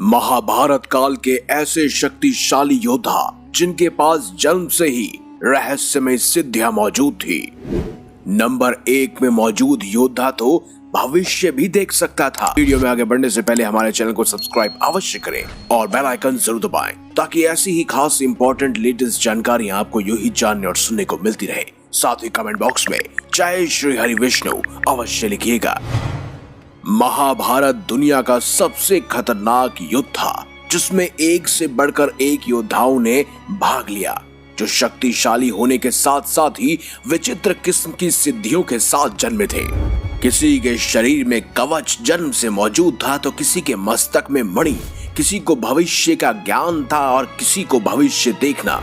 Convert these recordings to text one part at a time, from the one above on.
महाभारत काल के ऐसे शक्तिशाली योद्धा जिनके पास जन्म से ही रहस्यमय सिद्धियां मौजूद थी। नंबर 1 में मौजूद योद्धा तो भविष्य भी देख सकता था। वीडियो में आगे बढ़ने से पहले हमारे चैनल को सब्सक्राइब अवश्य करें और बेल आइकन जरूर दबाएं ताकि ऐसी ही खास इंपॉर्टेंट लेटेस्ट जानकारियां आपको यूं ही जानने और सुनने को मिलती रहे। साथ ही कमेंट बॉक्स में जय श्री हरि विष्णु अवश्य लिखिएगा। महाभारत दुनिया का सबसे खतरनाक युद्ध था जिसमें एक से बढ़कर एक योद्धाओं ने भाग लिया जो शक्तिशाली होने के साथ साथ ही विचित्र किस्म की सिद्धियों के साथ जन्मे थे। किसी के शरीर में कवच जन्म से मौजूद था तो किसी के मस्तक में मणि, किसी को भविष्य का ज्ञान था और किसी को भविष्य देखना।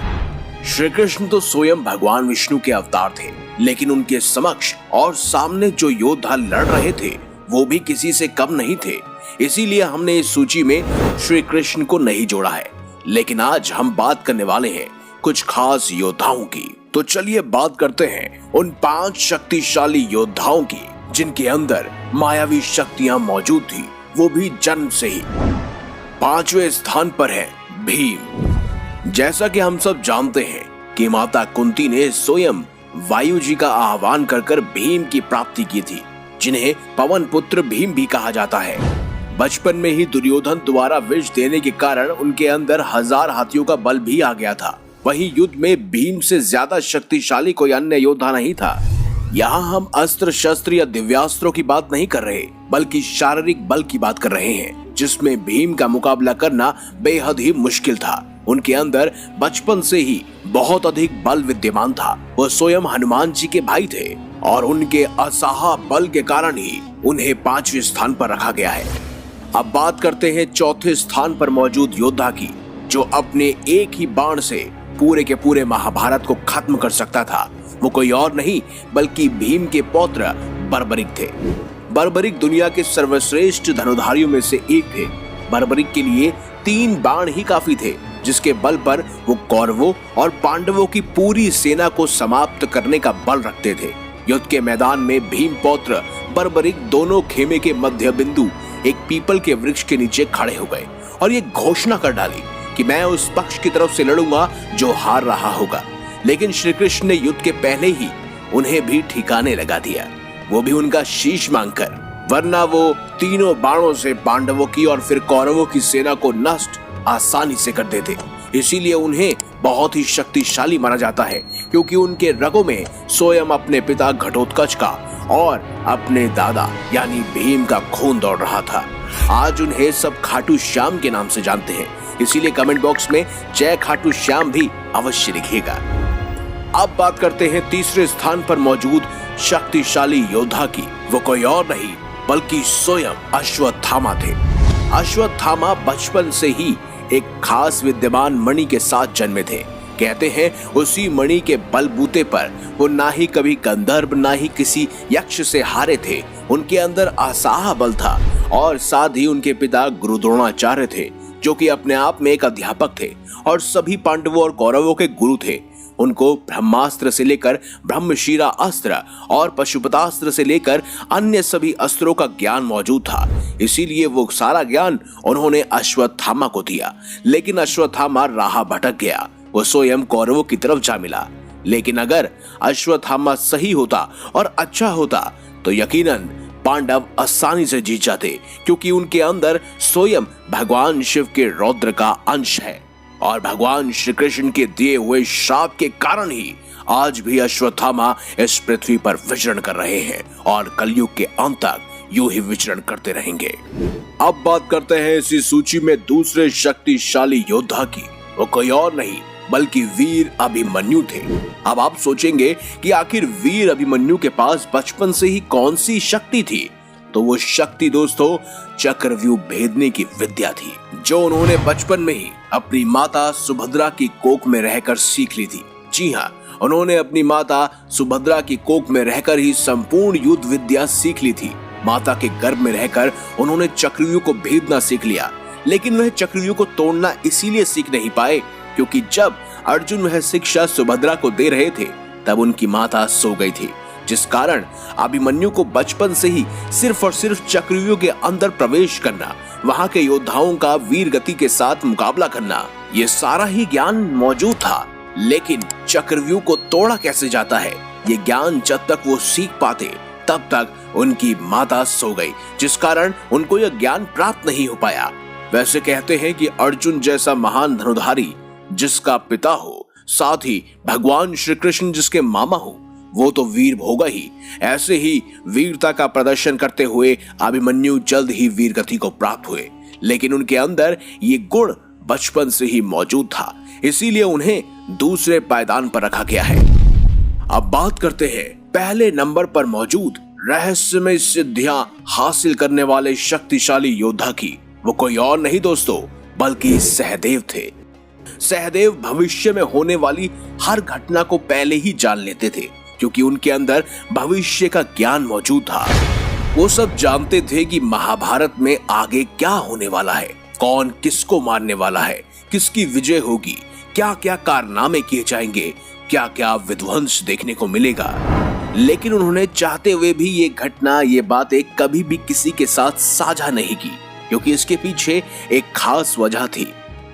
श्री कृष्ण तो स्वयं भगवान विष्णु के अवतार थे, लेकिन उनके समक्ष और सामने जो योद्धा लड़ रहे थे वो भी किसी से कम नहीं थे। इसीलिए हमने इस सूची में श्री कृष्ण को नहीं जोड़ा है, लेकिन आज हम बात करने वाले हैं कुछ खास योद्धाओं की। तो चलिए बात करते हैं उन 5 शक्तिशाली योद्धाओं की जिनके अंदर मायावी शक्तियां मौजूद थी, वो भी जन्म से ही। 5वें स्थान पर है भीम। जैसा कि हम सब जानते हैं कि माता कुंती ने स्वयं वायु जी का आह्वान कर भीम की प्राप्ति की थी, जिन्हें पवन पुत्र भीम भी कहा जाता है। बचपन में ही दुर्योधन द्वारा विष देने के कारण उनके अंदर 1000 हाथियों का बल भी आ गया था। वहीं युद्ध में भीम से ज्यादा शक्तिशाली कोई अन्य योद्धा नहीं था। यहाँ हम अस्त्र शस्त्र या दिव्यास्त्रों की बात नहीं कर रहे, बल्कि शारीरिक बल की बात कर रहे हैं, जिसमें भीम का मुकाबला करना बेहद ही मुश्किल था। उनके अंदर बचपन से ही बहुत अधिक बल विद्यमान था। वो स्वयं हनुमान जी के भाई थे और उनके असाहा बल के कारण ही उन्हें 5वें स्थान पर रखा गया है। अब बात करते हैं 4थे स्थान पर मौजूद योद्धा की, जो अपने एक ही बाण से पूरे के पूरे महाभारत को खत्म कर सकता था। वो कोई और नहीं बल्कि भीम के पौत्र बर्बरिक थे। बर्बरिक दुनिया के सर्वश्रेष्ठ धनुधारियों में से एक थे। बर्बरिक के लिए 3 बाण ही काफी थे, जिसके बल पर वो कौरवों और पांडवों की पूरी सेना को समाप्त करने का बल रखते थे। युद्ध के मैदान में भीम पौत्र बर्बरिक दोनों खेमे के मध्य बिंदु एक पीपल के वृक्ष के नीचे खड़े हो गए और ये घोषणा कर डाली कि मैं उस पक्ष की तरफ से लड़ूंगा जो हार रहा होगा। लेकिन श्री कृष्ण ने युद्ध के पहले ही उन्हें भी ठिकाने लगा दिया, वो भी उनका शीश मांगकर, वरना वो तीनों बाणों से पांडवों की और फिर कौरवों की सेना को नष्ट आसानी से कर देते। इसीलिए उन्हें बहुत ही शक्तिशाली माना जाता है, क्योंकि उनके रगों में स्वयं अपने पिता घटोत्कच का और अपने दादा यानी भीम का खून दौड़ रहा था। आज उन्हें सब खाटू श्याम के नाम से जानते हैं, इसीलिए कमेंट बॉक्स में जय खाटू श्याम भी अवश्य लिखिएगा। अब बात करते हैं 3रे स्थान पर मौजूद शक्तिशाली योद्धा की। वो कोई और नहीं बल्कि स्वयं अश्वत्थामा थे। अश्वत्थामा बचपन से ही एक खास विद्यमान मणि के साथ जन्मे थे। कहते हैं उसी मणि के बलबूते पर वो ना ही कभी गंधर्व ना ही किसी यक्ष से हारे थे। उनके अंदर असाह बल था और साथ ही उनके पिता गुरु द्रोणाचार्य थे, जो कि अपने आप में एक अध्यापक थे और सभी पांडवों और कौरवों के गुरु थे। उनको ब्रह्मास्त्र से लेकर ब्रह्मशीरा अस्त्र और पशुपतास्त्र से लेकर अन्य सभी अस्त्रों का ज्ञान मौजूद था। इसीलिए वो सारा ज्ञान उन्होंने अश्वत्थामा को दिया। लेकिन अश्वत्थामा राह भटक गया, वो स्वयं कौरवों की तरफ जा मिला। लेकिन अगर अश्वत्थामा सही होता और अच्छा होता तो यकीनन पांडव आसानी से जीत जाते, क्योंकि उनके अंदर स्वयं भगवान शिव के रौद्र का अंश है और भगवान श्री कृष्ण के दिए हुए श्राप के कारण ही आज भी अश्वत्थामा इस पृथ्वी पर विचरण कर रहे हैं और कलयुग के अंत तक यूं ही विचरण करते रहेंगे। अब बात करते हैं इसी सूची में दूसरे शक्तिशाली योद्धा की। वो कोई और नहीं बल्कि वीर अभिमन्यु थे। अब आप सोचेंगे कि आखिर वीर अभिमन्यु के पास बचपन से ही कौन सी शक्ति थी? तो वो शक्ति दोस्तों चक्रव्यूह भेदने की विद्या थी, जो उन्होंने बचपन में ही अपनी माता सुभद्रा की कोख में रहकर सीख ली थी। जी हाँ, उन्होंने अपनी माता सुभद्रा की कोख में रहकर ही संपूर्ण युद्ध विद्या सीख ली थी। माता के गर्भ में रहकर उन्होंने चक्रव्यूह को भेदना सीख लिया, लेकिन वह चक्रव्यूह को तोड़ना इसीलिए सीख नहीं पाए क्योंकि जब अर्जुन वह शिक्षा सुभद्रा को दे रहे थे तब उनकी माता सो गई थी। जिस कारण अभिमन्यु को बचपन से ही सिर्फ और सिर्फ चक्रव्यूह के अंदर प्रवेश करना, वहां के योद्धाओं का वीर गति के साथ मुकाबला करना, ये सारा ही ज्ञान मौजूद था। लेकिन चक्रव्यूह को तोड़ा कैसे जाता है, ये ज्ञान जब तक वो सीख पाते तब तक उनकी माता सो गई, जिस कारण उनको यह ज्ञान प्राप्त नहीं हो पाया। वैसे कहते हैं कि अर्जुन जैसा महान धनुधारी जिसका पिता हो, साथ ही भगवान श्री कृष्ण जिसके मामा हो, वो तो वीर होगा ही। ऐसे ही वीरता का प्रदर्शन करते हुए अभिमन्यु जल्द ही वीर गति को प्राप्त हुए, लेकिन उनके अंदर ये गुण बचपन से ही मौजूद था, इसीलिए उन्हें दूसरे पायदान पर रखा गया है। अब बात करते हैं पहले नंबर पर मौजूद रहस्यमय सिद्धियां हासिल करने वाले शक्तिशाली योद्धा की। वो कोई और नहीं दोस्तों, बल्कि सहदेव थे। सहदेव भविष्य में होने वाली हर घटना को पहले ही जान लेते थे, क्योंकि उनके अंदर भविष्य का ज्ञान मौजूद था। वो सब जानते थे कि महाभारत में आगे क्या होने वाला है, कौन किसको मारने वाला है, किसकी विजय होगी, क्या क्या कारनामे किए जाएंगे, क्या क्या विध्वंस देखने को मिलेगा। लेकिन उन्होंने चाहते हुए भी ये घटना, ये बातें कभी भी किसी के साथ साझा नहीं की, क्योंकि इसके पीछे एक खास वजह थी,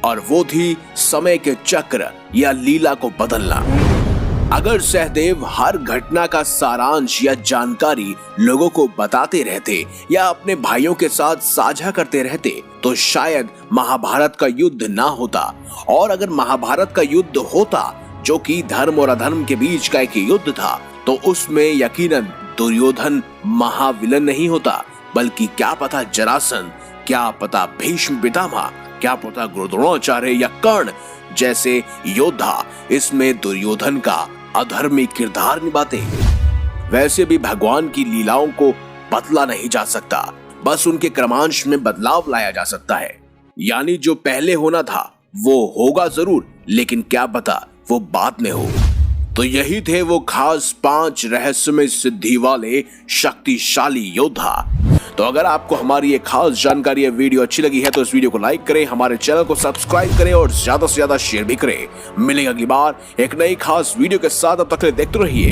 और वो थी समय के चक्र या लीला को बदलना। अगर सहदेव हर घटना का सारांश या जानकारी लोगों को बताते रहते या अपने भाइयों के साथ साझा करते रहते, तो शायद महाभारत का युद्ध ना होता। और अगर महाभारत का युद्ध होता, जो कि धर्म और अधर्म के बीच का एक युद्ध था, तो उसमें यकीनन दुर्योधन महाविलन नहीं होता, बल्कि क्या पता जरासंध, क्या पता भीष्म पितामह, क्या पता गुरु द्रोणाचार्य या कर्ण जैसे योद्धा इसमें दुर्योधन का अधर्मी किरदार निभाते। वैसे भी भगवान की लीलाओं को बदला नहीं जा सकता, बस उनके क्रमांश में बदलाव लाया जा सकता है। यानी जो पहले होना था वो होगा जरूर, लेकिन क्या पता वो बाद में हो। तो यही थे वो खास 5 रहस्यमय सिद्धि वाले शक्तिशाली योद्धा। तो अगर आपको हमारी ये खास जानकारी या वीडियो अच्छी लगी है तो इस वीडियो को लाइक करें, हमारे चैनल को सब्सक्राइब करें और ज्यादा से ज्यादा शेयर भी करें। मिलेंगे अगली बार एक नई खास वीडियो के साथ, अब तक देखते रहिए